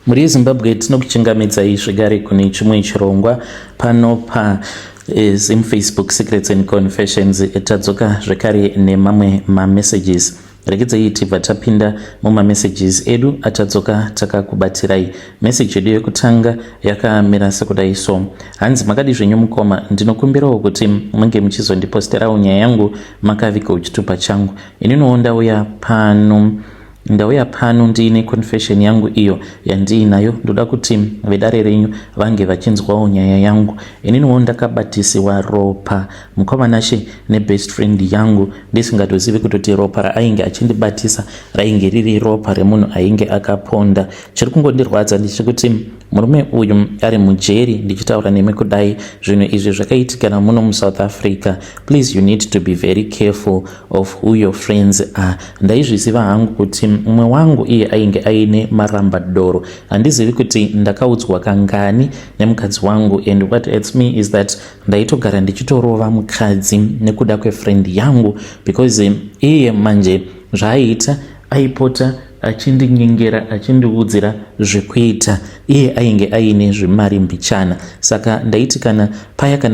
Muri Zimbabwe tinokuchingamidzai zvigare kune chimwe chirongwa pano Facebook Secrets and Confessions. Tadzoka zvekare nemamwe messages. Regedzai tibva tapinda mumamessages edu atadzoka takakubatirai. Message yedu yekutanga yakamira sekudai so: hanzi makadi zvenyu mukoma, ndinokumbirawo kuti munge muchizondiposterawo nyaya yangu makaviga chitupa changu. Ininiwo ndauya pano ndiine confession yangu iyo yandiinayo. Ndoda kuti vedare renyu vange vachinzwawo nyaya yangu. Ininiwo ndakabatisiwa ropa mukomanashi nebest friend yangu ndisingatozivi kutoti ropa raainge achindibatisa rainge riri ropa remunhu ainge akaponda. Chiri kungondirwadza ndechekuti murume uyu ari mujeri ndichitaura nemi kudai. Zvinhu izvi zvakaitikana muno muSouth Africa. Please, you need to be very careful of who your friends are. Ndaizviziva hangu kuti mumwe wangu iye ainge aine marambadoro. Handizivi kuti ndakaudzwa kangani nemukadzi wangu, and what hurts me is that ndaitogara ndichitorova mukadzi nekuda kwefriend yangu, because iye manje zvaaita aipota achindinyengera achindiudzira zvekuita. Iye ainge aine zvimari mbichana. Saka ndaiti kana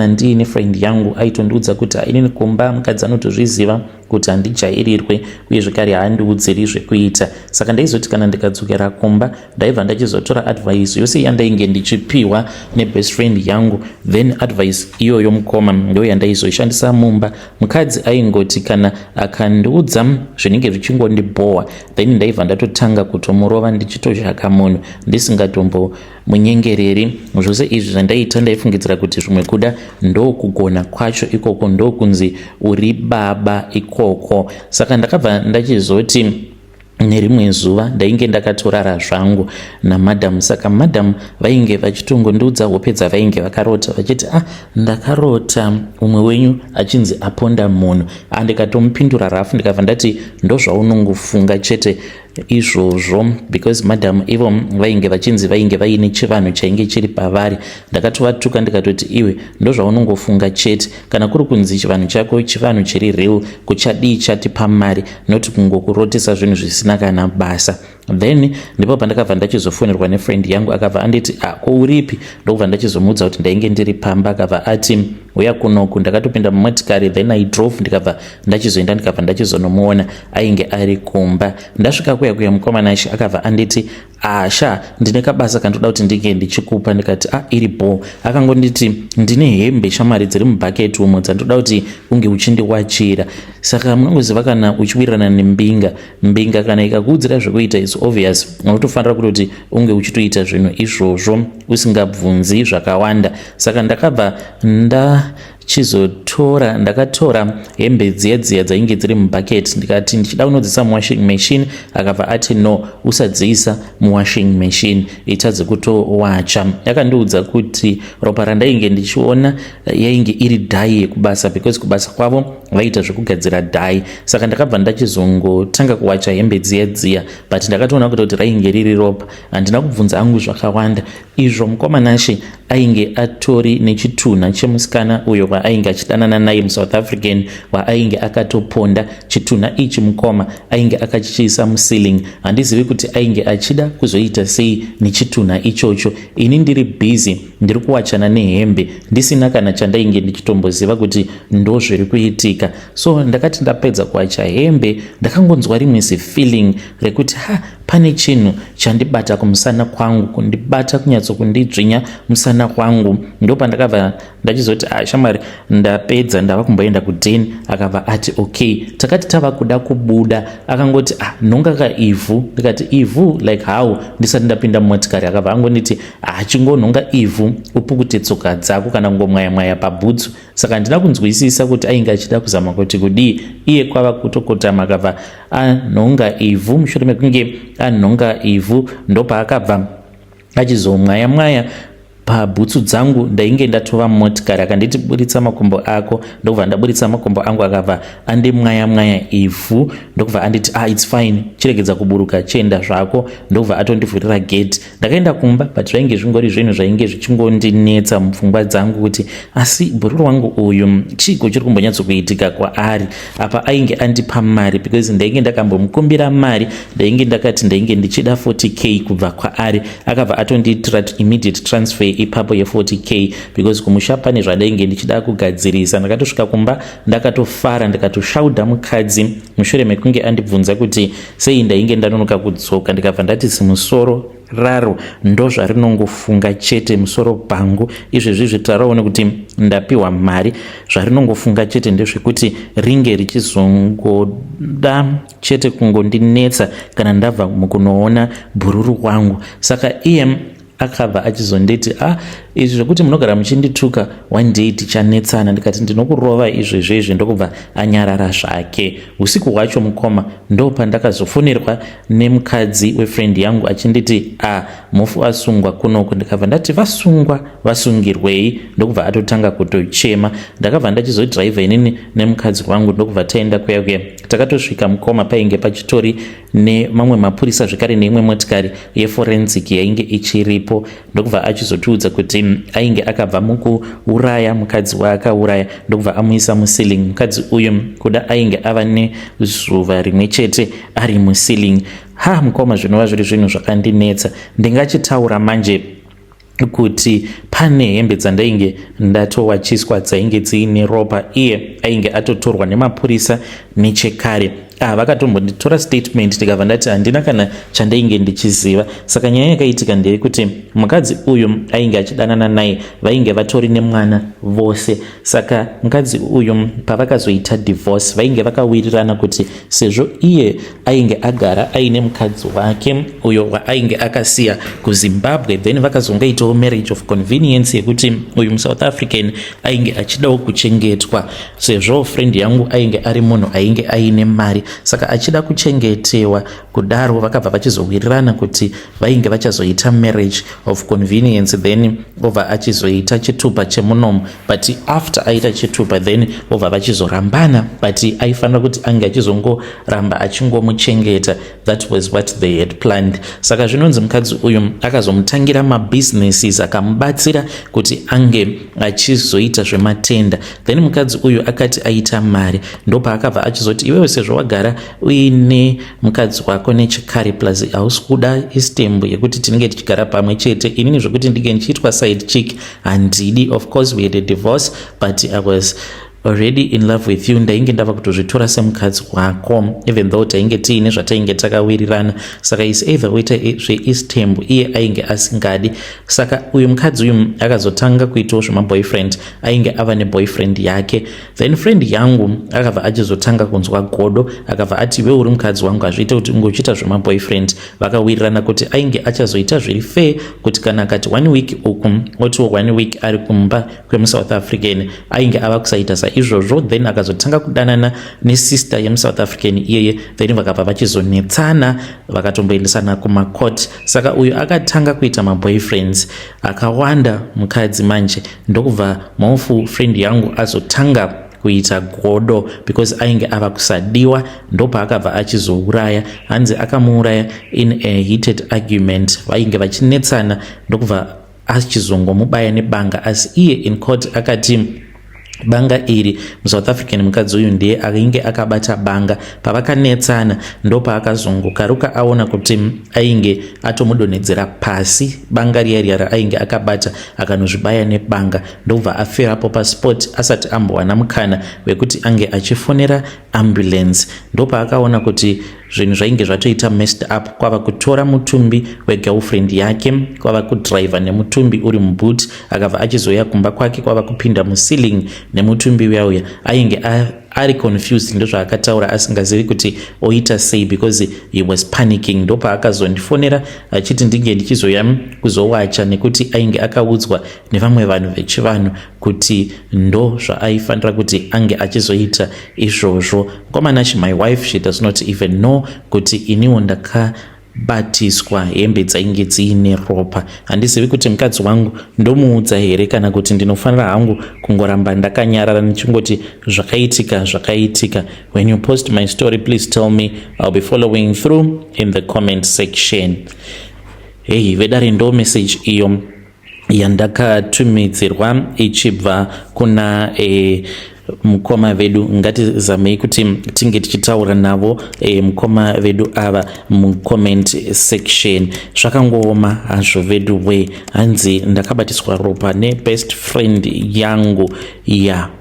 ndiine friend yangu aitondiudza kuti inini kumba mukadzi anotozviziva kuti handijairirwe uye zvekare haandiudziri zvekuita. Saka ndaizoti kana ndikadzokera kumba ndaibva ndachizotora advice yose yandainge ndichipiwa nebest friend yangu, then advice iyoyo mukoma ndo yandaizoishandisa mumba. Mukadzi aingoti kana akandiudza zvinenge zvichingondibohwa, then ndaibva ndatotanga kutomurova ndichitozhaka munhu ndisingatombomunyengereri. Zvose izvi zvandaita ndaifungidzira kuti zvimwe kuda ndokugona kwacho ikoko, ndokunzi uri baba ikoko. Saka ndakabva ndachizoti nerimwe zuva ndainge ndakatorara zvangu namadhamu. Saka madhamu vainge vachitongondiudza hope dzavainge vakarota vachiti ndakarota umwe wenyu achinzi aponda munhu. Ndikatomupindura rafu ndikabva ndati ndozvaunongofunga chete izvozvo, because madhamu ivo vainge vachinzi vainge vaine chivanhu chainge chiri pavari. Ndakatovatuka ndikatoti iwe ndozvaunongofunga chete, kana kuri kunzi chivanhu chako chivanhu chiri real kuchadii chati pamari, noti kungokurotesa zvinhu zvisina kana basa. Then ndipo pandakabva ndachizofonerwa nefriend yangu akabva anditi kouripi. Ndokubva ndachizomuudza kuti ndainge ndiri pamba. Akabva ati uya kunoku. Ndakatopinda mumotikari, then I drove ndikabva ndachizoenda ndikabva ndachizonomuona ainge ari kumba. Ndasvika kuya mukomanashi akabva anditi sha ndine kabasa kandoda kuti ndinge ndichikupa. Ndikati iri bo. Akangonditi ndine hembe shamari dziri mubhaketi umo dzandoda kuti unge uchindiwachira. Saka munongoziva kana uchiwirirana nembinga kana ikakuudzira zvekuita is obvious unotofanira kuti unge uchitoita zvinhu izvozvo usingabvunzi zvakawanda. Saka ndakabva ndakatora hembe dziya dzainge dziri mubhaketi ndikati ndichida kunodzisa muwashing machine. Akabva ati no, usadziisa muwashing machine, itadze kutowacha. Yakandiudza kuti ropa randainge ndichiona yainge iri dai yekubasa, because kubasa kwavo vaita zvekugadzira dai. Saka ndakabva ndachizongotanga kuwacha hembe dziya, but ndakatoona kuti rainge riri ropa. Handina kubvunza hangu zvakawanda. Izvo mukomanashi ainge atori nechitunha chemusikana uyo waainge achidanana naye muSouth African waainge akatoponda. Chitunha ichi mukoma ainge akachiisa muceiling. Handizivi kuti ainge achida kuzoita sei nechitunha ichocho. Ini ndiri busy ndiri kuwachana nehembe ndisina kana chandainge ndichitomboziva kuti ndo zviri kuitika. So ndakati ndapedza kuwacha hembe ndakangonzwa rimwe feeling rekuti pane chinhu chandibata kumusana kwangu, kundibata kunyatsokundidzvinya musana kwangu. Ndo pandakabva ndachizoti shamari ndapedza ndava kumboenda kudeni. Akabva ati okay. Takati tava kuda kubuda akangoti nhonga kaivhu. Ndikati ivhu like how? Ndisati ndapinda mumotikari. Akabva angonditi chingonhonga ivhu upukute tsoka dzako kana ngomwaya pabhutsu. Saka handina kunzwisisa kuti ainge achida kuzama kuti kudii. Iye kwava kutokotama akabva anhonga ivhu. Mushure mekunge anhonga ivhu ndopaakabva achizomwaya pabhutsu dzangu ndainge ndatova motikari, akanditi buritsa makumbo ako, ndokubva ndaburitsa makumbo angu, akabva andimwaya ivhu, ndokubva anditi it's fine, chiregedza kuburuka, chienda zvako, ndokubva atondivhurira gate. Ndakaenda kumba, but zvainge zvingori zvinhu zvainge zvichingondinetsa mupfungwa dzangu kuti asi bhururu wangu uyu chiko chiri kumbonyatsokuitika kwaari. Apa ainge andipa mari because ndainge ndakambomukumbira mari, ndainge ndakati ndainge ndichida 40k kubva kwaari, akabva atondiitira immediate transfer ipapo ye40k because kumusha pane zvadainge ndichida kugadzirisa. Ndakatosvika kumba ndakatofara, ndikatoshaudha mukadzi mushure mekunge andibvunza kuti sei ndainge ndanonoka kudzoka. Ndikabva ndati simusoro raro ndo zvarinongofunga chete musoro pangu izvezvi taraone kuti ndapiwa mari, zvarinongofunga chete ndezvekuti ringe richizongoda chete kungondinetsa kana ndabva mukunoona bhururu wangu. Saka iye akabva achizonditi izvi zvekuti munogara muchindituka one day tichanetsana. Ndikati ndinokurova izvezvezvi, ndokubva anyarara zvake. Usiku hwacho mukoma ndo pandakazofonerwa nemukadzi wefriend yangu achinditi mofu asungwa kunoko. Ndikabva ndati vasungirwei, ndokubva atotanga kutochema. Ndakabva ndachizodhiraivha inini nemukadzi wangu, ndokubva taenda kuya takatosvika mukoma painge pachitori nemamwe mapurisa zvekare neimwe motikari yeforensic yainge ichiripo. Ndokubva achizotiudza kuti ainge akabva mukuuraya mukadzi waakauraya, ndokubva amuisa musiling. Mukadzi uyu kuda ainge ava nezuva rimwe chete ari musiling. Mukoma zvinova zviri zvinhu zvakandinetsa. Ndingachitaura manje kuti pane hembe dzandainge ndatowachiswa dzainge dziine ropa, iye ainge atotorwa nemapurisa nechekare. Vakatombonditora statement, ndikabva ndati handina kana chandainge ndichiziva. Saka nyaya yakaitika ndeyekuti mukadzi uyu ainge achidanana naye vainge vatori nemwana vose. Saka mukadzi uyu pavakazoita divorce vainge vakawirirana kuti sezvo iye ainge agara aine mukadzi wake uyo waainge akasiya kuZimbabwe, then vakazongaitawo marriage of convenience yekuti uyu muSouth African ainge achidawo kuchengetwa sezvo friend yangu ainge ari munhu ainge aine mari. Saka achida kuchengetewa, kudaro vakabva vachizowirirana kuti vainge vachazoita marriage of convenience, then obva achizoita chitupa chemunomo. But after aita chitupa then obva vachizorambana, but aifanira kuti ange achizongoramba achingomuchengeta. That was what they had planned. Saka zvinonzi mukadzi uyu akazomutangira mabusinesses akamubatsira kuti ange achizoita zvematenda. Then mukadzi uyu akati aita mari, ndopa akabva achizoti iwewe sezvo wagara uine mukadzi wako nechekare plus hausi kuda istembu yekuti tinenge tichigara pamwe chete, inini zvokuti ndinge ndichiitwa side chick handidi. Of course we had a divorce, but I was already in love with you. Ndainge ndava kutozvitora semukadzi wako even though tainge tiine zvatainge takawirirana. Saka is either waita zveistembu iye ainge asingadi. Saka uyu mukadzi uyu akazotanga kuitawo zvemaboyfriend, ainge ava neboyfriend yake. Then friend yangu akabva achizotanga kunzwa godo, akabva ati iwe uri mukadzi wangu hazviita kuti ungochita zvemaboyfriend. Vakawirirana kuti ainge achazoita zviri fair, kuti kana akati 1 week uku otiwo 1 week ari kumba kwemuSouth African ainge ava kusaita saizvozvo. Then akazotanga kudanana nesister yemuSouth African iyeye, then vakabva vachizonetsana vakatomboendesana kumacourt. Saka uyu akatanga kuita maboyfriends akawanda mukadzi manje, ndokubva maofu friend yangu azotanga kuita godo because ainge ava kusadiwa. Ndopa akabva achizouraya, hanzi akamuuraya in a heated argument. Vainge vachinetsana, ndokubva achizongomubaya nebanga, asi iye in court akati banga iri muSouth African mukadzi uyu ndiye ainge akabata banga. Pavakanetsana ndopa akazongokaruka aona kuti ainge atomudonhedzera pasi banga riya ainge akabata, akanozvibaya nebanga. Ndobva afirapo pasport asati ambowana mukana wekuti ange achifonera ambulance. Ndopa akaona kuti zvinhu zvainge zvatoita messed up, kwava kutora mutumbi wegirlfriend yake, kwava kudriver nemutumbi uri muboot, akabva achizoya kumba kwake kwava kupinda muceiling nemutumbi uyauya. Ainge ari confused, ndozvaakataura asingazivi kuti oita sei because he was panicking. Ndopa akazondifonera achiti ndinge ndichizoya kuzowacha, nekuti ainge akaudzwa nevamwe vanhu vechivanhu kuti ndo zvaaifanira kuti ange achizoita izvozvo. Komanachi my wife, she does not even know kuti iniwo kubatiswa hembe dzainge dziine ropa. Handizivi kuti mukadzi wangu ndomuudza here kana kuti ndinofanira hangu kungoramba ndakanyarara ndichingoti zvakaitika. When you post my story, please tell me. I'll be following through in the comment section. Hey, vedare ndo message iyo yandakatumidzirwa ichibva kuna mukoma vedu. Ngatizamei kuti tinge tichitaura navo mukoma vedu ava mucomment section. Zvakangooma hazvo vedu we. Hanzi ndakabatiswa ropa nebest friend yangu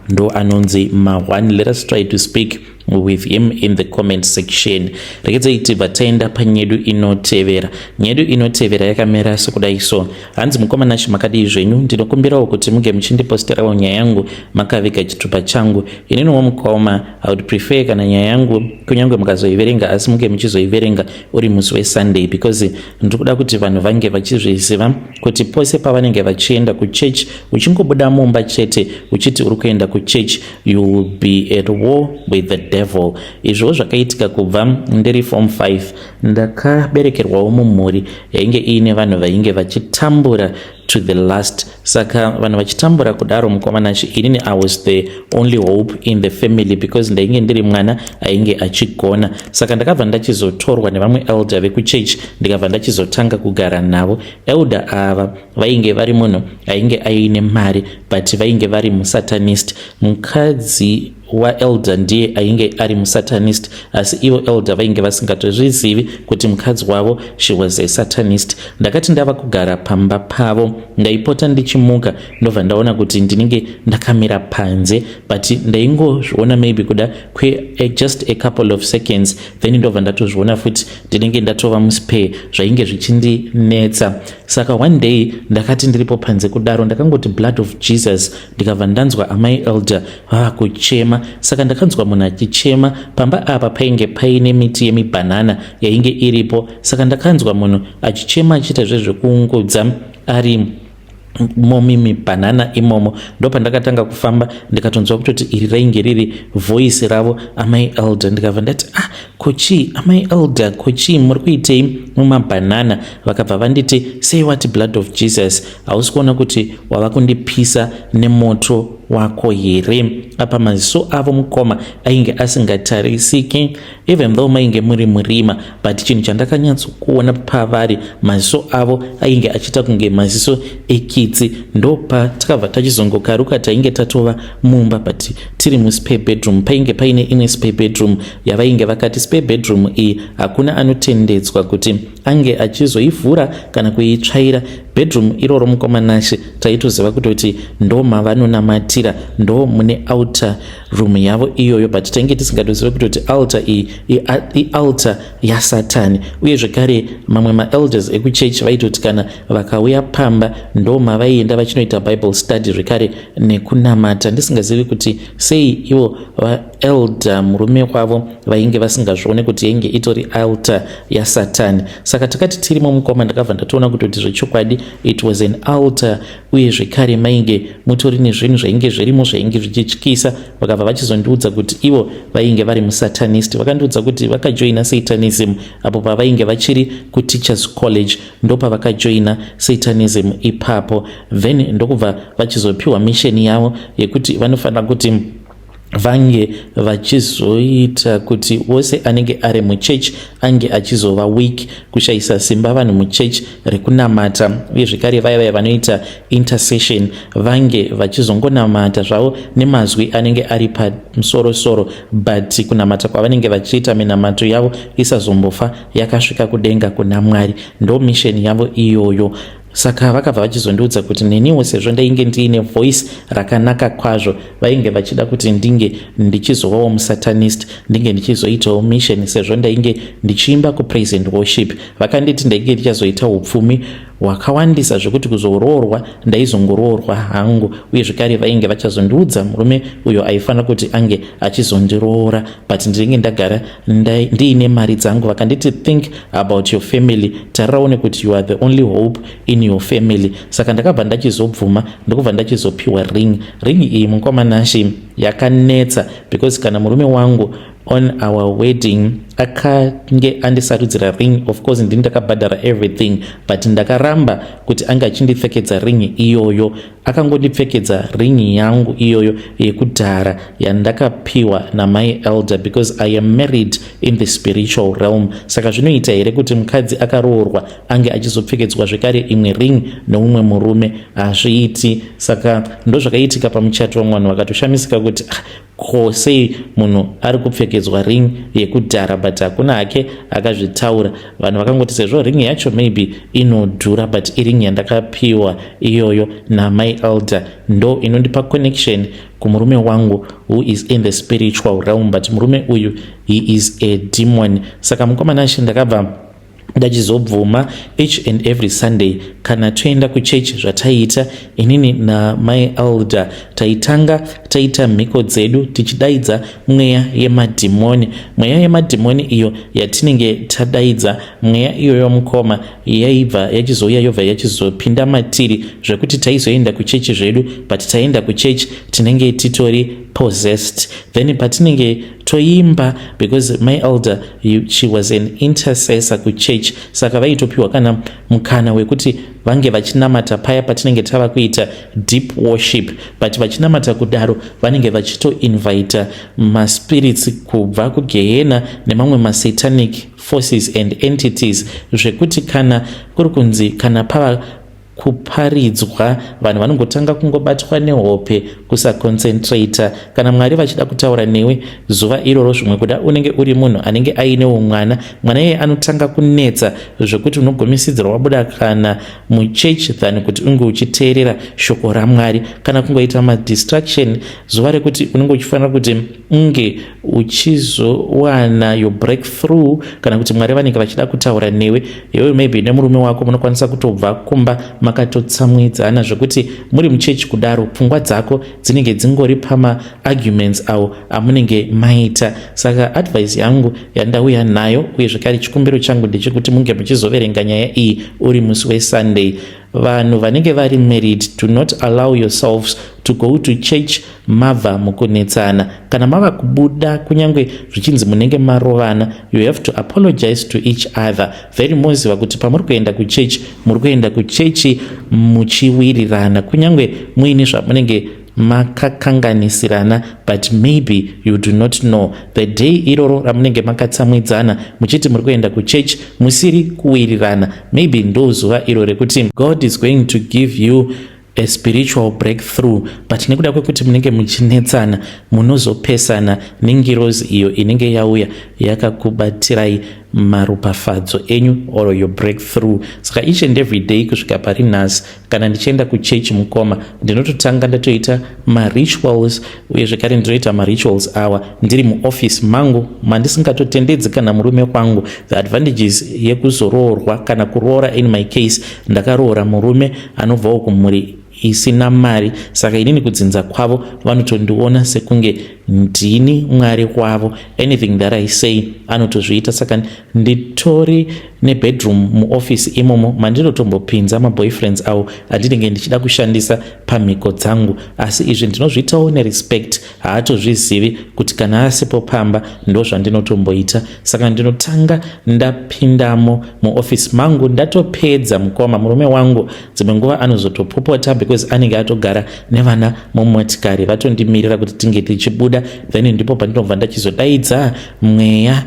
ndo anonzi Ma1. Let us try to speak with him in the comment section. Rekedzai tibva taenda panyedu inotevera. Nyedu inotevera yakamera sekudai so. Hanzi mukomana makadii zvenyu, ndinokumbirawo kuti muge muchindiposterawo nyaya yangu makaviga chitupa changu. Ininiwo mukoma, I would prefer kana nyaya yangu kunyange mukazoiverenga asi muge muchizoiverenga uri musi weSunday, because ndikuda kuti vanhu vange vachizviziva kuti pose pavanenge vachienda kuchurch, uchingobuda mumba chete uchiti uri kuenda kuchurch, you will be at war with the devil. Izvo zvakaitika kubva ndiri form 5. Ndakaberekerwawo mumhuri yainge ine vanhu vainge vachitambura to the last. Saka vanhu vachitambura kudaro mukomanachi, inini I was the only hope in the family because ndainge ndiri mwana ainge achigona. Saka ndakabva ndachizotorwa nevamwe elder vekuchurch ndikabva ndachizotanga kugara navo. Elder ava vainge vari munhu ainge aine mari but vainge vari musatanist. Mukadzi waelder ndiye ainge ari musatanist, asi ivo elder vainge vasingatozvizivi kuti mukadzi wavo she was a satanist. Ndakati ndava kugara pamba pavo, ndaipota ndichimuka ndobva ndaona kuti ndinenge ndakamira panze, but ndaingozviona maybe kuda just a couple of seconds, then ndobva ndatozviona futi ndinenge ndatova muspare, zvainge zvichindinetsa. Saka one day ndakati ndiripo panze kudaro ndakangoti blood of Jesus, ndikabva ndanzwa amai elder kuchema. Saka ndakanzwa munhu achichema. Pamba apa painge paine miti yemibhanana yainge iripo. Saka ndakanzwa munhu achichema achiita zvezvekuungudza ari momi mibhanana imomo. Ndopa ndakatanga kufamba ndikatonzwa kutoti iri rainge riri voice ravo amai elder. Ndikabva ndati kochi amai elder, kochi muri kuitei mumabhanana? Vakabva vanditi say what blood of Jesus, hausi kuona kuti wava kundipisa nemoto wako here? Apa maziso avo mukoma ainge asingatarisiki, even though mainge muri murima, but chinhu chandakanyatsokuona pavari maziso avo ainge achiita kunge maziso ekitsi. Ndopa takabva tachizongokaruka tainge tatova mumba, but tiri muspare bedroom. Painge paine ine spare bedroom yavainge vakati spare bedroom iyi hakuna anotendedzwa kuti ange achizoivhura kana kuitsvaira. Bedroom iroro mukomanashi taitoziva kutoti ndo mavanonamatira, ndo mune altar room yavo iyoyo, but tainge tisingatoziva kutoti altar iyi altar yaSatani. Uye zvekare mamwe maelders ekuchechi vaitoti kana vakauya pamba ndo mavaienda vachinoita bible study zvekare nekunamata. Ndisingazivi kuti sei ivo vaelder murume wavo vainge vasingazvione kuti yainge itori altar yaSatani. Saka takati tirimo mukoma ndakabva ndatoona kutoti zvechokwadi it was an altar, uye zvekare mainge mutori nezvinhu zvainge zvirimo zvainge zvichityisa. Vakabva vachizondiudza kuti ivo vainge vari musatanist. Vakandiudza kuti vakajoina Satanism apo pavainge vachiri kuteachers college, ndopa vakajoina Satanism ipapo. Then ndokubva vachizopiwa mission yavo yekuti vanofanira kuti vange vachizoita kuti wose anenge ari muchechi ange achizova weak, kushayisa simba vanhu muchechi rekunamata. Uye zvekare vaya vanoita intercession vange vachizongonamata zvavo nemazwi anenge ari pamusoro-soro, but kunamata kwavanenge vachiita minamato yavo isazombofa yakasvika kudenga kuna Mwari. Ndo mission yavo iyoyo. Saka vakabva vachizondiudza kuti neniwo sezvo ndainge ndiine voice rakanaka kwazvo, vainge vachida kuti ndinge ndichizovawo musatanist, ndinge ndichizoitawo mission sezvo ndainge ndichiimba kupraise and worship. Vakanditi ndainge ndichazoita upfumi hwakawandisa zvekuti kuzoroorwa ndaizongoroorwa hangu. Uye zvekare vainge vachazondiudza murume uyo aifanira kuti ange achizondiroora, but ndinenge ndagara ndiine mari dzangu. Vakanditi think about your family, tariraone kuti you are the only hope in your family. Saka ndakabva ndachizobvuma ndokubva ndachizopiwa ring iyi mukomanashi yakanetsa, because kana murume wangu on our wedding akange andisarudzira ring. Of course ndini ndakabhadhara everything, but ndakaramba kuti anga achindipfekedza ring iyoyo. Akangondipfekedza ring yangu iyoyo yekudhara yandakapiwa namai elder, because I am married in the spiritual realm. Saka zvinoita here kuti mukadzi akaroorwa ange achizopfekedzwa zvekare imwe ring noumwe murume? Hazviiti. Saka ndozvakaitika pamuchato wamwana. Vakatoshamisika kuti ko sei munhu ari kupfekedzwa ring yekudhara, but hakuna hake akazvitaura. Vanhu vakangoti sezvo ring yacho maybe inodhura, but iring yandakapiwa iyoyo namai elder ndo inondipa connection kumurume wangu who is in the spiritual realm, but murume uyu he is a demon. Saka mukomana acho ndakabva ndachizobvuma each and every Sunday kana toenda kuchechi zvataiita inini namai elder taitanga taita mhiko dzedu tichidaidza mweya yemadhimoni. Mweya yemadhimoni iyo yatinenge tadaidza, mweya iyo yomukoma yaibva yachizouya yobva yachizopinda matiri zvekuti taizoenda kuchechi zvedu, but taenda kuchechi tinenge titori possessed. Then patinenge toimba, because my elder she was an intercessor kuchechi, saka vaitopiwa kana mukana wekuti vange vachinamata paya patinenge tava kuita deep worship, but vachinamata kudaro vanenge vachitoinvita maspirits kubva kugehena nemamwe masatanic forces and entities, zvekuti kana kuri kunzi kana pava kuparidzwa vanhu vanongotanga kungobatwa nehope kusaconcentrata. Kana Mwari vachida kutaura newe zuva iroro zvimwe kuda unenge uri munhu anenge ainewo mwana iye anotanga kunetsa zvekuti unogomisidzira wabuda kana muchechi than kuti unge uchiteerera shoko raMwari. Kana kungoita madistraction zuva rekuti unenge uchifanira kuti unge uchizowana your breakthrough, kana kuti Mwari vanenge vachida kutaura newe iwewe maybe nemurume wako munokwanisa kutobva kumba makatotsamwidzana zvekuti muri muchechi kudaro pfungwa dzako dzinenge dzingori pama arguments avo amunenge maita. Saka advice yangu yandauya nayo uye zvekare chikumbiro changu ndechekuti munge muchizoverenga nyaya iyi uri musi weSunday. Vanhu vanenge vari married, do not allow yourselves to go to church mabva mukunetsana. Kana mava kubuda kunyange zvichinzi munenge marovana, you have to apologize to each other. Very moziva kuti pamuri kuenda kuchechi muri kuenda kuchechi muchiwirirana, kunyange muine zvamunenge makakanganisirana, but maybe you do not know the day iroro ramunenge makatsamwidzana muchiti muri kuenda kuchechi musiri kuwirirana, maybe ndo zuva iro rekuti God is going to give you a spiritual breakthrough, but nekuda kwekuti munenge muchinetsana munozopesana nengirozi iyo inenge yauya yakakubatirai maropafadzo enyu or your breakthrough. Saka each and every day kusvika pari nhasi kana ndichienda kuchechi mukoma ndinototanga ndatoita marituals, uye zvekare ndinoita marituals awa ndiri muoffice mangu mandisingatotendedzi kana murume kwangu. The advantages yekuzoroorwa kana kuroora in my case, ndakaroora murume anobvawo kumhuri isina mari, saka inini kudzinza kwavo vanotondiona sekunge ndini Mwari wavo. Anything that I say anotozviita. Saka nditori nebedroom muoffice imomo mandinotombopinza maboyfriends avo andinenge ndichida kushandisa pamhiko dzangu, asi izvi ndinozviitawo nerespect. Haatozvizivi kuti kana asipo pamba ndo zvandinotomboita. Saka ndinotanga ndapindamo muoffice mangu ndatopedza mukoma. Murume wangu dzimwe nguva anozotopopota because anenge atogara nevana mumotikari vatondimirira kuti tinge tichibuda, then ndipo pandinobva ndachizodaidza mweya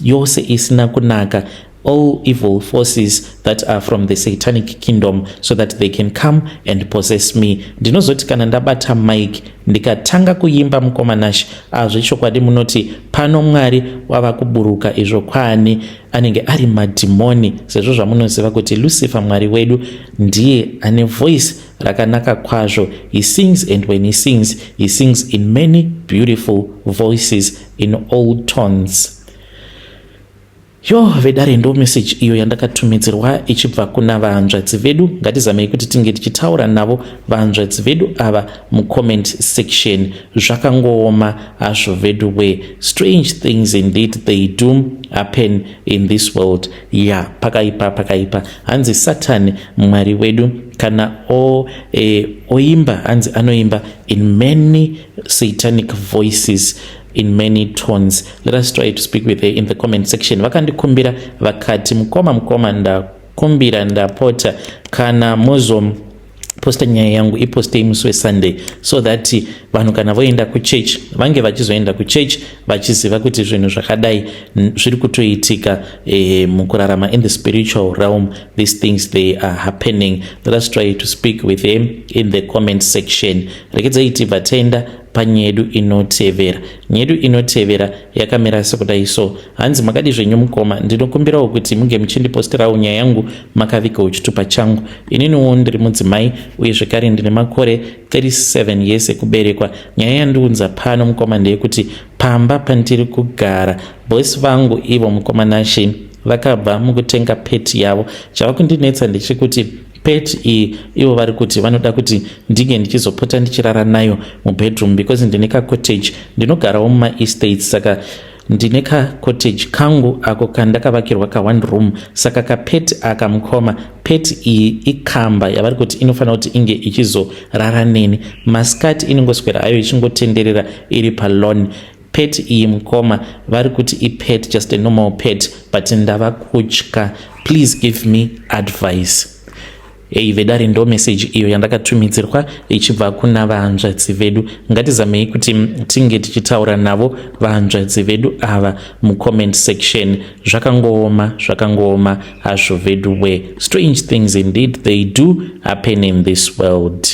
yose isina kunaka, all evil forces that are from the satanic kingdom, so that they can come and possess me. Ndinozoti kana ndabata mic ndikatanga kuimba mukomanashi, zvechokwadi munoti pano Mwari wava kuburuka izvo kwani anenge ari madhimoni, sezvo zvamunoziva kuti Lucifer Mwari wedu ndiye ane voice rakanaka kwazvo. He sings, and when he sings in many beautiful voices in all tones. Vedare ndo message iyo yandakatumidzirwa ichibva kuna vahanzvadzi vedu. Ngatizamei kuti tinge tichitaura navo vahanzvadzi vedu ava mucomment section. Zvakangooma hazvo vedu we. Strange things indeed they do happen in this world. Pakaipa hanzi Satan Mwari wedu kana oimba hanzi anoimba in many satanic voices. in many tones. Let us try to speak with her in the comment section. Vakandikumbira vakati mukoma ndakumbira ndapota kana posta nyaya yangu iposte musi weSunday so that vanhu kana voenda kuchurch vange vachizoenda kuchurch vachiziva kuti zvinhu zvakadai zviri kutoitika mukurarama in the spiritual realm. These things they are happening. Let us try to speak with him in the comment section. Rekedzai tibva taenda panyedu inotevera. Nyedu inotevera yakamira sekudai so. Hanzi makadi zvenyu mukoma ndinokumbirawo kuti munge muchindiposterawo nyaya yangu makavikawo chitupa changu. Ininiwo ndiri mudzimai uye zvekare ndine makore 37 years ekuberekwa. Nyaya yandiunza pano mukoma ndeyekuti pamba pandiri kugara bosi vangu ivo mukoma nashe vakabva mukutenga peti yavo. Chava kundinetsa ndechekuti pet iyi ivo vari kuti vanoda kuti ndinge ndichizopota ndichirara nayo mubedroom because ndine cottage ndinogarawo mumaestates, saka ndine cottage kangu ako kandakavakirwa ka1 room. Saka kapet aka mukoma, pet iyi ikamba yavari kuti inofanira kuti inge ichizorara neni. Masikati inongoswera ayo ichingotenderera iri palone. Pet iyi mukoma vari kuti ipet, just a normal pet, but ndava kutya. Please give me advice. Vedare ndo message iyo yandakatumidzirwa ichibva kuna vahanzvadzi vedu. Ngatizamei kuti tinge tichitaura navo vahanzvadzi vedu ava mucomment section. Zvakangooma hazvo vedu we. Strange things indeed they do happen in this world.